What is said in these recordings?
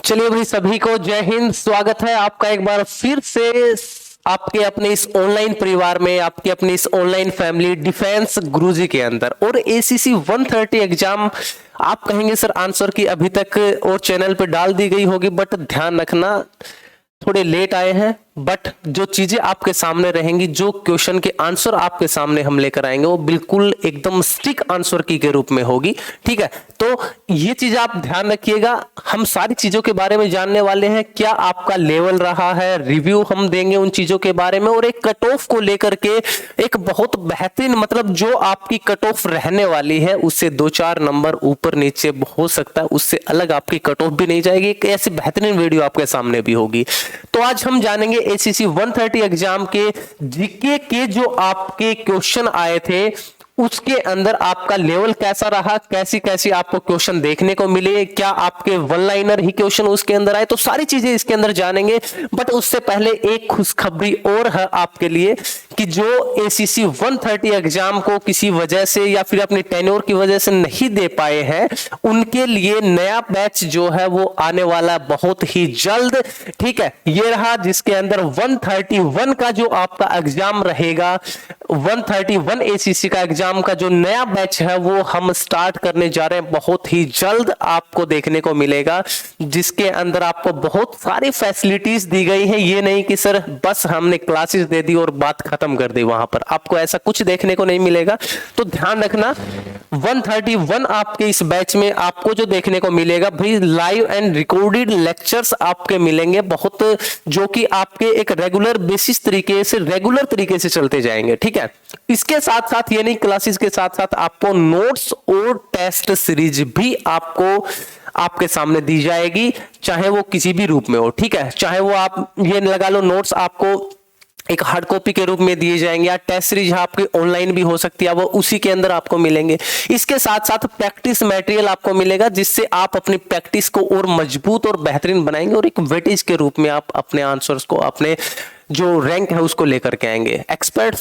चलिए भाई, सभी को जय हिंद। स्वागत है आपका एक बार फिर से आपके अपने इस ऑनलाइन परिवार में, आपके अपने इस ऑनलाइन फैमिली डिफेंस गुरुजी के अंदर। और एसीसी 130 एग्जाम आप कहेंगे सर आंसर की अभी तक और चैनल पे डाल दी गई होगी, बट ध्यान रखना थोड़े लेट आए हैं। बट जो चीजें आपके सामने रहेंगी, जो क्वेश्चन के आंसर आपके सामने हम लेकर आएंगे, वो बिल्कुल एकदम स्टिक आंसर की के रूप में होगी। ठीक है, तो ये चीज आप ध्यान रखिएगा। हम सारी चीजों के बारे में जानने वाले हैं, क्या आपका लेवल रहा है, रिव्यू हम देंगे उन चीजों के बारे में, और एक कट ऑफ को लेकर के एक बहुत बेहतरीन, मतलब जो आपकी कट ऑफ रहने वाली है उससे 2-4 नंबर ऊपर नीचे हो सकता है, उससे अलग आपकी कट ऑफ भी नहीं जाएगी। एक ऐसी बेहतरीन वीडियो आपके सामने भी होगी। तो आज हम जानेंगे एसीसी 130 एग्जाम के जीके के जो आपके क्वेश्चन आए थे, उसके अंदर आपका लेवल कैसा रहा, कैसी कैसी आपको क्वेश्चन देखने को मिले, क्या आपके वन लाइनर ही क्वेश्चन उसके अंदर आए, तो सारी चीजें इसके अंदर जानेंगे। बट उससे पहले एक खुशखबरी और है आपके लिए कि जो एसीसी 130 एग्जाम को किसी वजह से या फिर अपनी टेन्योर की वजह से नहीं दे पाए हैं, उनके लिए नया बैच जो है वो आने वाला बहुत ही जल्द। ठीक है, ये रहा जिसके अंदर 131 का जो आपका एग्जाम रहेगा, 131 एसीसी का एग्जाम का जो नया बैच है वो हम स्टार्ट करने जा रहे हैं। बहुत ही जल्द आपको देखने को मिलेगा, जिसके अंदर आपको बहुत सारी फैसिलिटीज दी गई है। ये नहीं कि सर बस हमने क्लासेस दे दी और बात खत्म कर दी, वहां पर आपको ऐसा कुछ देखने को नहीं मिलेगा। तो ध्यान रखना, 131 आपके इस बैच में आपको जो देखने को मिलेगा भाई, लाइव एंड रिकॉर्डेड लेक्चर्स आपके मिलेंगे बहुत, जो कि आपके एक रेगुलर बेसिस तरीके से, रेगुलर तरीके से चलते जाएंगे। ठीक है, इसके साथ साथ ये नहीं, क्लासेस के साथ साथ आपको नोट्स और टेस्ट सीरीज भी आपको आपके सामने दी जाएगी, चाहे वो किसी भी रूप में हो। ठीक है, चाहे वो आप ये लगा लो नोट्स आपको एक हार्ड कॉपी के रूप में दिए जाएंगे, या टेस्ट सीरीज आपकी ऑनलाइन भी हो सकती है, वो उसी के अंदर आपको मिलेंगे। इसके साथ साथ प्रैक्टिस मटेरियल आपको मिलेगा, जिससे आप अपनी प्रैक्टिस को और मजबूत और बेहतरीन बनाएंगे, और एक वेटेज के रूप में आप अपने आंसर्स को, अपने जो रैंक है उसको लेकर के आएंगे। एक्सपर्ट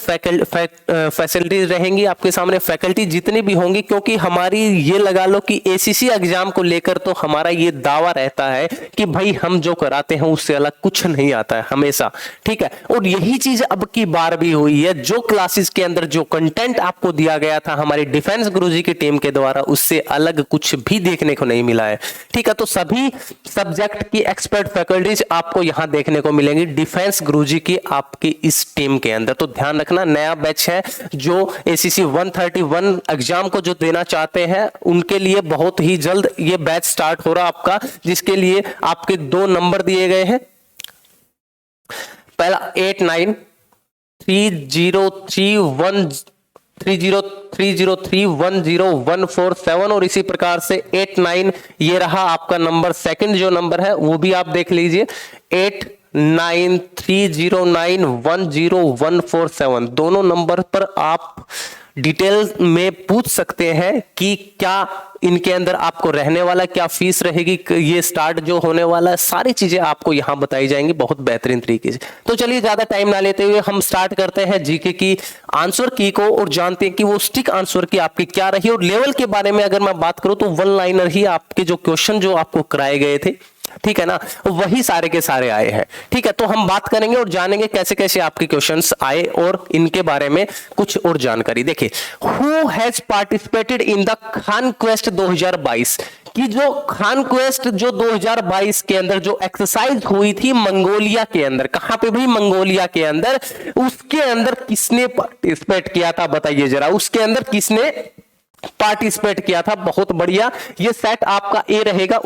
फैसिलिटीज रहेंगी आपके सामने, फैकल्टी जितनी भी होंगी, क्योंकि हमारी ये लगा लो कि एसीसी एग्जाम को लेकर तो हमारा ये दावा रहता है कि भाई हम जो कराते हैं उससे अलग कुछ नहीं आता है हमेशा। ठीक है, और यही चीज अब की बार भी हुई है। जो क्लासेस के अंदर जो कंटेंट आपको दिया गया था हमारी डिफेंस गुरुजी की टीम के द्वारा, उससे अलग कुछ भी देखने को नहीं मिला है। ठीक है, तो सभी सब्जेक्ट की एक्सपर्ट फैकल्टीज आपको यहां देखने को मिलेंगी डिफेंस गुरुजी की आपकी इस टीम के अंदर। तो ध्यान रखना, नया बैच है जो एसीसी 131 एग्जाम को जो देना चाहते हैं, उनके लिए बहुत ही जल्द ये बैच स्टार्ट हो रहा आपका, जिसके लिए आपके 2 नंबर दिए गए हैं। पहला 89303130310147, और इसी प्रकार से 89 ये रहा आपका नंबर। सेकंड जो नंबर है वो भी आप देख लीजिए, 8930910147। दोनों नंबर पर आप डिटेल में पूछ सकते हैं कि क्या इनके अंदर आपको रहने वाला, क्या फीस रहेगी, ये स्टार्ट जो होने वाला है, सारी चीजें आपको यहां बताई जाएंगी बहुत बेहतरीन तरीके से। तो चलिए ज्यादा टाइम ना लेते हुए हम स्टार्ट करते हैं जीके की आंसर की को, और जानते हैं कि वो स्टिक आंसर की आपकी क्या रही। और लेवल के बारे में अगर मैं बात करूं तो वन लाइनर ही आपके जो क्वेश्चन जो आपको कराए गए थे, ठीक है ना, वही सारे के सारे आए हैं। ठीक है, तो हम बात करेंगे और जानेंगे कैसे कैसे आपके क्वेश्चंस आए और इनके बारे में कुछ और जानकारी। देखिए, who has participated in the Khan quest 2022 की, जो खान क्वेस्ट जो 2022 के अंदर जो एक्सरसाइज हुई थी मंगोलिया के अंदर, कहां पे भी मंगोलिया के अंदर, उसके अंदर किसने पार्टिसिपेट किया था बताइए जरा, उसके अंदर किसने पार्टिसिपेट किया था। बहुत बढ़िया, ये सेट आपका ए रहेगा।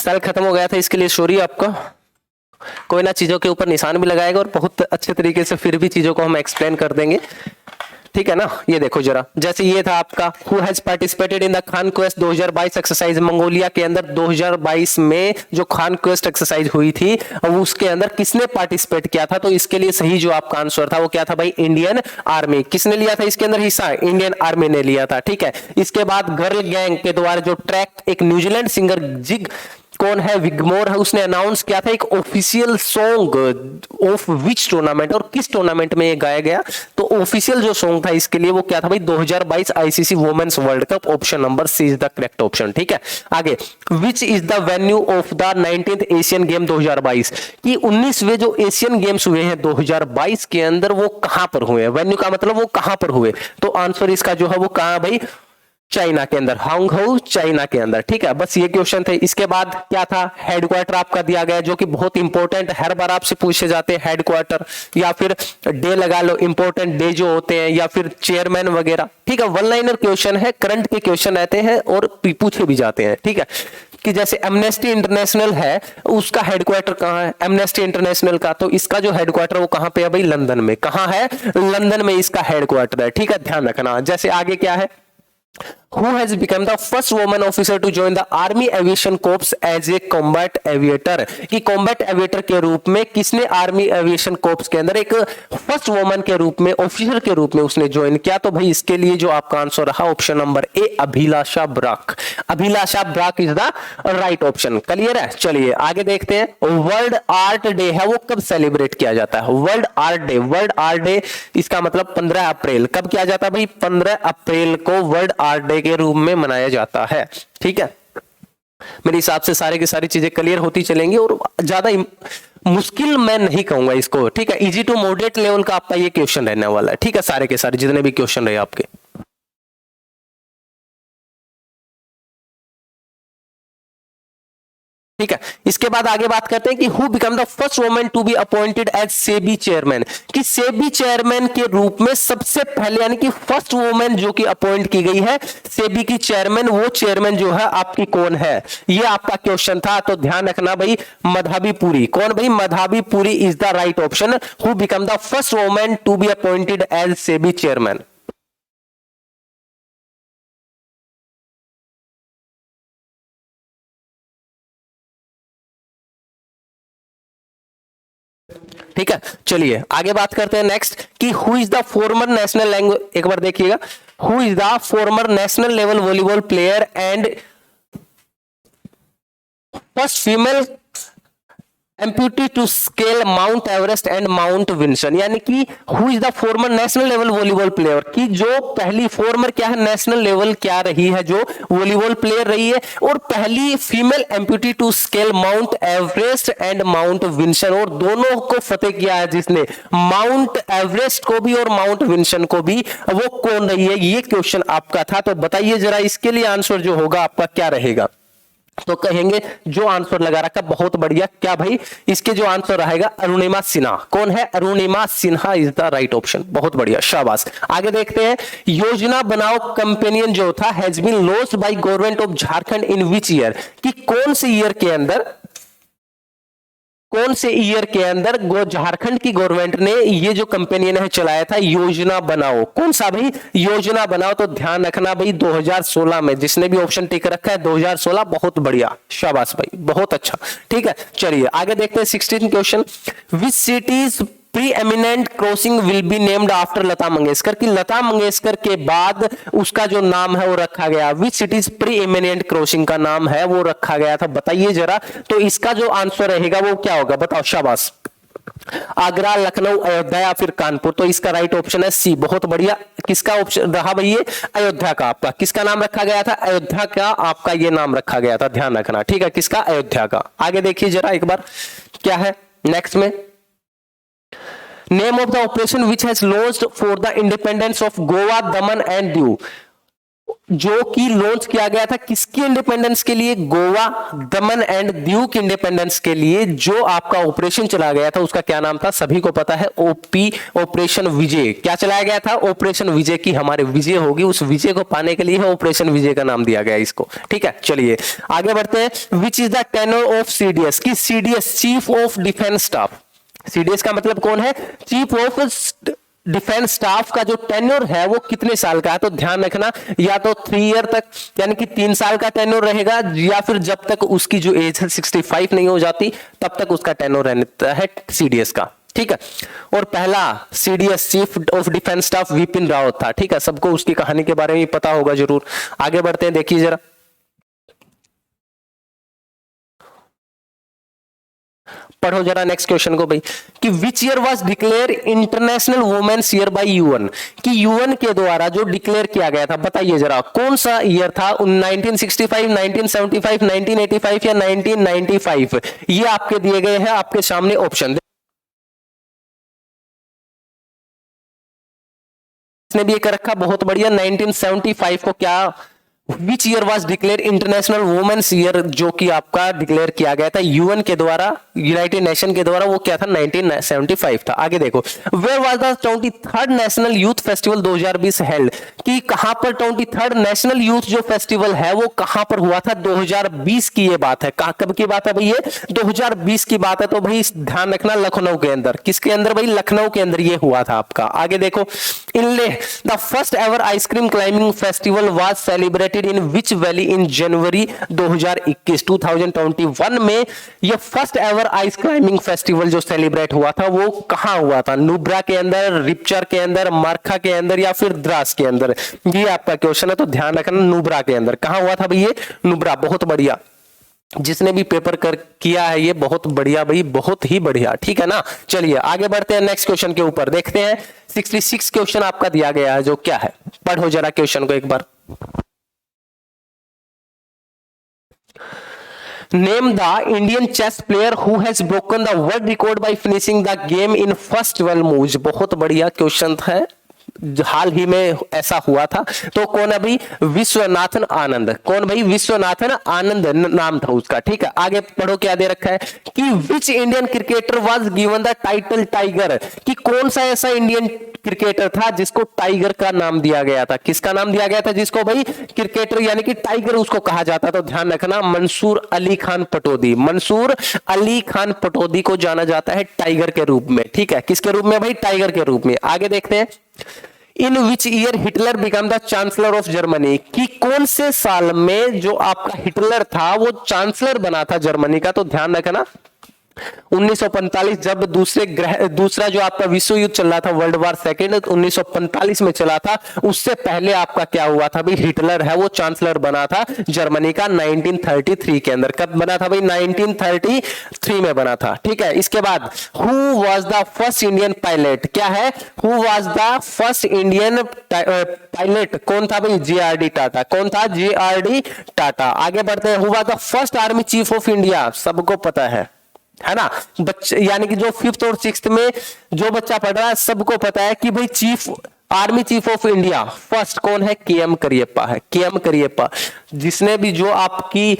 सेल खत्म हो गया था, इसके लिए सॉरी आपका। कोई ना, चीजों के ऊपर निशान भी लगाएगा और बहुत अच्छे तरीके से फिर भी चीजों को हम एक्सप्लेन कर देंगे, ठीक है ना। ये देखो जरा, जैसे ये था आपका who has participated in the Khan quest 2022 exercise. Mongolia के अंदर 2022 में जो खान क्वेस्ट एक्सरसाइज हुई थी, अब उसके अंदर किसने पार्टिसिपेट किया था? तो इसके लिए सही जो आपका आंसर था वो क्या था भाई? Indian army. किसने लिया था इसके अंदर हिस्सा? इंडियन आर्मी ने लिया था, ठीक है। इसके बाद गर्ल गैंग के द्वारा जो ट्रैक, एक न्यूजीलैंड सिंगर जिग, कौन है, विगमोर है, उसने अनाउंस किया था एक official song of which tournament, और किस टूर्नामेंट में ये गाया गया? तो ऑफिशियल जो सॉन्ग था इसके लिए वो क्या था भाई? 2022 ICC women's world cup. Option number C is the correct option, ठीक है। आगे, which is the venue of the 19th Asian game 2022, कि 19वें जो एशियन गेम्स हुए हैं 2022 के अंदर, वो कहां पर हुए? वेन्यू का मतलब वो कहां पर हुए, तो आंसर इसका जो है वो कहां भाई? चाइना के अंदर, हांगझोउ चाइना के अंदर, ठीक है। बस ये क्वेश्चन थे। इसके बाद क्या था? हेडक्वार्टर आपका दिया गया, जो कि बहुत इंपॉर्टेंट, हर बार आपसे पूछे जाते हैं हेडक्वार्टर, या फिर डे लगा लो, इंपॉर्टेंट डे जो होते हैं, या फिर चेयरमैन वगैरह, ठीक है। वन लाइनर क्वेश्चन है, करंट के क्वेश्चन रहते हैं और पूछे भी जाते हैं, ठीक है। कि जैसे एमनेस्टी इंटरनेशनल है, उसका हेडक्वार्टर कहां है? एमनेस्टी इंटरनेशनल का, तो इसका जो हेडक्वार्टर वो कहां पे है भाई? लंदन में। कहां है? लंदन में इसका हेडक्वार्टर है, ठीक है, ध्यान रखना। जैसे आगे क्या है? Who has become the first woman officer to join the Army Aviation Corps as a combat aviator? कि combat aviator के रूप में किसने Army Aviation Corps के अंदर एक फर्स्ट वुमन के रूप में, ऑफिसर के रूप में उसने ज्वाइन किया? तो भाई इसके लिए जो आपका आंसर रहा option number A, Abhilasha Barack. Abhilasha Barack is the right option. Clear है? चलिए आगे देखते हैं। वर्ल्ड आर्ट डे है वो कब सेलिब्रेट किया जाता है? World art day, world art day इसका मतलब 15 अप्रैल। कब किया जाता है भाई? 15 अप्रैल को वर्ल्ड आर्ट डे के रूप में मनाया जाता है, ठीक है। मेरे हिसाब से सारे की सारी चीजें क्लियर होती चलेंगी, और ज्यादा मुश्किल मैं नहीं कहूंगा इसको, ठीक है। इजी टू मॉडरेट लेवल का आपका ये क्वेश्चन रहने वाला है, ठीक है। सारे के सारे जितने भी क्वेश्चन रहे आपके, ठीक है। इसके बाद आगे बात करते हैं कि who become the first woman to be appointed as SEBI chairman, कि सेबी चेयरमैन के रूप में सबसे पहले, यानी कि फर्स्ट वुमन जो कि अपॉइंट की गई है सेबी की चेयरमैन, वो चेयरमैन जो है आपकी कौन है? ये आपका क्वेश्चन था, तो ध्यान रखना भाई, मधाबी पुरी। कौन भाई? Madhabi Puri is the right option. Who become the first woman to be appointed as SEBI chairman. ठीक है, चलिए आगे बात करते हैं नेक्स्ट, कि who is the former national language, एक बार देखिएगा, who is the former national level volleyball player and first female amputee to scale Mount Everest and Mount Vinson, यानी कि who is the former national level volleyball player, की जो पहली farmer क्या है, नेशनल लेवल क्या रही है, जो वॉलीबॉल प्लेयर रही है, और पहली female amputee to scale Mount Everest and Mount Vinson, और दोनों को फतेह किया है जिसने, माउंट एवरेस्ट को भी और माउंट विंसन को भी, वो कौन रही है? ये क्वेश्चन आपका था। तो बताइए जरा इसके लिए आंसर जो होगा आपका क्या रहेगा? तो कहेंगे जो आंसर लगा रखा, बहुत बढ़िया। क्या भाई? इसके जो आंसर रहेगा अरुणिमा सिन्हा। कौन है? Arunima Sinha is the right option. बहुत बढ़िया, शाबाश। आगे देखते हैं, योजना बनाओ कंपेनियन जो था has been lost by government of Jharkhand in which year, कि कौन से ईयर के अंदर, कौन से ईयर के अंदर झारखंड की गवर्नमेंट ने ये जो कंपेनियन है चलाया था, योजना बनाओ? कौन सा भाई? योजना बनाओ। तो ध्यान रखना भाई 2016 में, जिसने भी ऑप्शन टिक रखा है 2016, बहुत बढ़िया, शाबाश भाई, बहुत अच्छा, ठीक है। चलिए आगे देखते हैं 16 question, which cities pre eminent crossing will be named after Lata Mangeshkar, की लता मंगेशकर के बाद उसका जो नाम है वो रखा गया, विच सिटीज प्री एमिनेंट क्रॉसिंग का नाम है वो रखा गया था? बताइए जरा। तो इसका जो आंसर रहेगा वो क्या होगा? बताओ, शाबाश। आगरा, लखनऊ, अयोध्या या फिर कानपुर? तो इसका राइट ऑप्शन है सी। बहुत बढ़िया। किसका ऑप्शन रहा भाई? ये अयोध्या का। आपका किसका नाम रखा गया था? अयोध्या का आपका ये नाम रखा गया था, ध्यान रखना, ठीक है। किसका? अयोध्या का। आगे देखिए जरा एक बार क्या है नेक्स्ट में, name of the operation which has launched for the independence of Goa, Daman and Diu. जो कि लॉन्च किया गया था किसकी इंडिपेंडेंस के लिए, गोवा, दमन एंड दीव की इंडिपेंडेंस के लिए जो आपका ऑपरेशन चला गया था उसका क्या नाम था, सभी को पता है, ओपी, ऑपरेशन विजय। क्या चलाया गया था, ऑपरेशन विजय की हमारे विजय होगी, उस विजय को पाने के लिए ऑपरेशन विजय का नाम दिया गया इसको। ठीक है, चलिए आगे बढ़ते हैं। Which is the tenure of CDS, की CDS chief of defence staff, CDS का मतलब कौन है, चीफ ऑफ डिफेंस स्टाफ का जो टेन्योर है वो कितने साल का है, तो ध्यान रखना या तो 3 ईयर तक यानी कि 3 साल का टेन्योर रहेगा, या फिर जब तक उसकी जो एज है 65 नहीं हो जाती तब तक उसका टेन्योर रहता है सीडीएस का। ठीक है, और पहला CDS chief of defence staff Vipin Rawat था। ठीक है, सबको उसकी कहानी के बारे में पता होगा जरूर। आगे बढ़ते हैं, देखिए जरा, पढ़ो जरा नेक्स्ट क्वेश्चन को भाई, कि which year was declare international women's year by UN, कि यूएन के द्वारा जो डिक्लेयर किया गया था, बताइए जरा कौन सा ईयर था, 1965, 1975, 1985 या 1995। ये आपके दिए गए हैं, आपके सामने ऑप्शन। इसने भी ये कर रखा, बहुत बढ़िया। 1975 को क्या, which year was declare international women's year, जो कि आपका डिक्लेयर किया गया था यूएन के द्वारा, यूनाइटेड नेशन के द्वारा, वो क्या था, 1975 था। आगे देखो, where was the 23rd national youth festival 2020 held, कि कहां पर 23rd नेशनल यूथ जो फेस्टिवल है वो कहां पर हुआ था, 2020 की ये बात है। कब की बात है भाई, ये 2020 की बात है। तो भाई ध्यान रखना, लखनऊ के अंदर, किसके अंदर भाई, लखनऊ के अंदर ये हुआ था आपका। आगे देखो, in Leh the first ever ice cream climbing festival was celebrated in which valley in January 2021 में ये first ever ice climbing festival जो सेलिब्रेट हुआ था वो कहां हुआ था, नुब्रा के अंदर, रिपचर के अंदर, मारखा के अंदर या फिर द्रास के अंदर। ये आपका क्वेश्चन है, तो ध्यान रखना, नुब्रा के अंदर। कहां हुआ था भाई ये, नुब्रा। बहुत बढ़िया, जिसने भी पेपर कर किया है ये बहुत बढ़िया भाई, बहुत ही बढ़िया। ठीक है ना, चलिए आगे बढ़ते हैं नेक्स्ट क्वेश्चन के ऊपर, देखते हैं 66 क्वेश्चन आपका दिया गया है, जो क्या है, पढ़ो जरा क्वेश्चन को एक बार। Name the Indian chess player who has broken the world record by finishing the game in first 12 moves। बहुत बढ़िया क्वेश्चन था, हाल ही में ऐसा हुआ था। तो कौन है भाई, विश्वनाथन आनंद। कौन भाई, विश्वनाथन आनंद नाम था उसका। ठीक है, आगे पढ़ो क्या दे रखा है, कि which Indian cricketer was given the title tiger, कि कौन सा ऐसा इंडियन क्रिकेटर था जिसको टाइगर का नाम दिया गया था। किसका नाम दिया गया था जिसको भाई क्रिकेटर यानी कि टाइगर उसको कहा जाता। तो ध्यान रखना, मंसूर अली खान पटौदी। मंसूर अली खान पटौदी को जाना जाता है टाइगर के रूप में। ठीक है, किसके रूप में भाई, टाइगर के रूप में। आगे देखते हैं, in which year Hitler become the chancellor of Germany, कि कौन से साल में जो आपका हिटलर था वो चांसलर बना था जर्मनी का। तो ध्यान रखना, 1945, जब दूसरा जो आपका विश्व युद्ध चल रहा था, वर्ल्ड वार सेकेंड, 1945 में चला था। उससे पहले आपका क्या हुआ था भाई, हिटलर है वो चांसलर बना था जर्मनी का 1933 के अंदर। कब बना था भाई, 1933 में बना था। ठीक है, इसके बाद who was the first Indian pilot, क्या है, who was the first Indian pilot, कौन था भाई, जेआरडी टाटा। कौन था, जेआरडी टाटा। आगे बढ़ते हैं, who was the first army chief of India, सबको पता है ना, बच्चे यानी कि जो 5th और 6th में जो बच्चा पढ़ रहा है सबको पता है कि भाई army chief of India first कौन है, केएम करियप्पा है। केएम करियप्पा, जिसने भी जो आपकी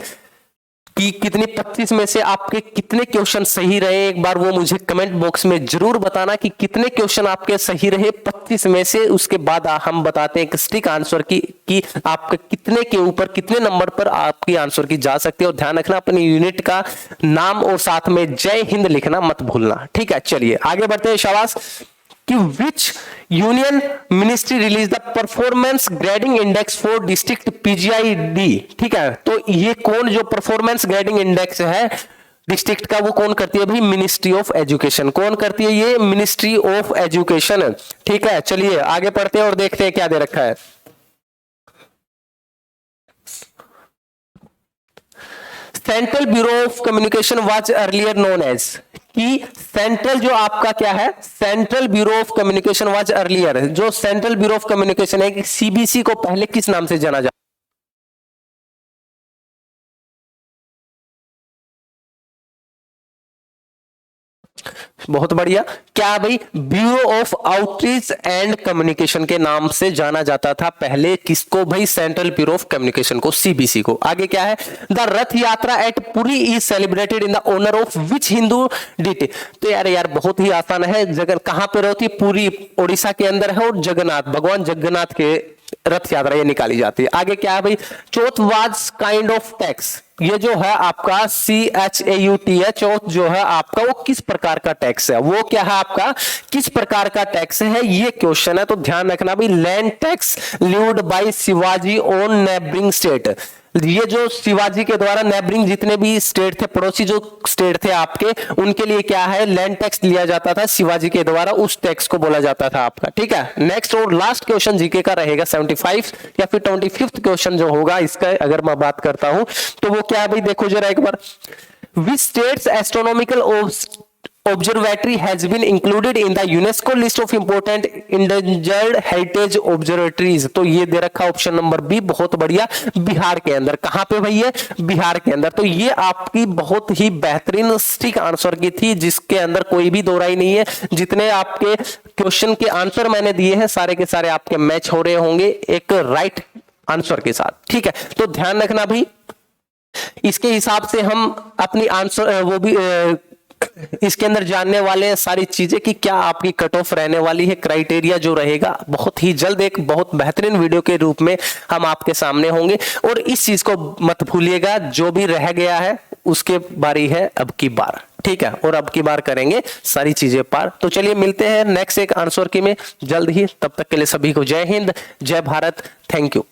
कि कितने 25 में से आपके कितने क्वेश्चन सही रहे, एक बार वो मुझे कमेंट बॉक्स में जरूर बताना कि कितने क्वेश्चन आपके सही रहे 25 में से। उसके बाद हम बताते हैं एक स्टिक आंसर की कि आपके कितने के ऊपर कितने नंबर पर आपकी आंसर की जा सकती है। और ध्यान रखना, अपनी यूनिट का नाम और साथ में जय हिंद लिखना मत भूलना। ठीक है, चलिए आगे बढ़ते हैं। शाबाश, कि which union ministry release the performance grading index for district PGID. ठीक है, तो ये कौन जो परफॉर्मेंस ग्रेडिंग इंडेक्स है डिस्ट्रिक्ट का वो कौन करती है भाई, मिनिस्ट्री ऑफ एजुकेशन। कौन करती है ये, मिनिस्ट्री ऑफ एजुकेशन। ठीक है, चलिए आगे पढ़ते हैं और देखते हैं क्या दे रखा है। Central bureau of communication was earlier known as, कि सेंट्रल जो आपका क्या है, central bureau of communication was earlier, जो सेंट्रल ब्यूरो ऑफ कम्युनिकेशन है, सीबीसी को पहले किस नाम से जाना जाता, बहुत बढ़िया। क्या भाई, bureau of outreach and communication के नाम से जाना जाता था पहले किसको भाई? सेंट्रल ब्यूरो ऑफ कम्युनिकेशन को, सीबीसी को। आगे क्या है? The Rath Yatra at Puri is celebrated in the honour of which Hindu deity? तो यार बहुत ही आसान है। जगह कहां पर होती है? पुरी उड़ीसा के अंदर है, और जगन्नाथ, भगवान जगन्नाथ के रथ यात्रा ये निकाली जाती है। आगे क्या है भाई? चौथ वाज काइंड ऑफ टैक्स, ये जो है आपका CHAUT, चौथ जो है आपका वो किस प्रकार का टैक्स है? वो क्या है आपका? किस प्रकार का टैक्स है, ये क्वेश्चन है। तो ध्यान रखना भाई, land tax levied by Shivaji on neighbouring state. ये जो शिवाजी के द्वारा नेबरिंग जितने भी स्टेट थे, पड़ोसी जो स्टेट थे आपके, उनके लिए क्या है? लैंड टैक्स लिया जाता था शिवाजी के द्वारा, उस टैक्स को बोला जाता था आपका। ठीक है, नेक्स्ट और लास्ट क्वेश्चन जीके का रहेगा 75 या फिर 25th क्वेश्चन जो होगा इसका, अगर मैं बात करता हूं तो वो क्या है भाई? देखो जरा एक बार, which states astronomical observatory has been included in the UNESCO list of important endangered heritage observatories? तो ये दे रखा ऑप्शन नंबर बी, बहुत बढ़िया, बिहार के अंदर। कहां पे भाई? ये बिहार के अंदर। तो ये आपकी बहुत ही बेहतरीन स्टिक आंसर की थी, जिसके अंदर कोई भी दो राय नहीं है। जितने आपके क्वेश्चन के आंसर मैंने दिए हैं सारे के सारे आपके मैच हो रहे होंगे एक राइट आंसर के साथ। ठीक है, तो ध्यान रखना भाई, इसके हिसाब से हम अपनी आंसर वो भी इसके अंदर जानने वाले हैं सारी चीजें कि क्या आपकी कट ऑफ रहने वाली है, क्राइटेरिया जो रहेगा। बहुत ही जल्द एक बहुत बेहतरीन वीडियो के रूप में हम आपके सामने होंगे। और इस चीज को मत भूलिएगा, जो भी रह गया है उसके बारी है अब की बार। ठीक है, और अब की बार करेंगे सारी चीजें पार। तो चलिए मिलते हैं नेक्स्ट एक आंसर की में जल्द ही। तब तक के लिए सभी को जय हिंद, जय भारत, थैंक यू।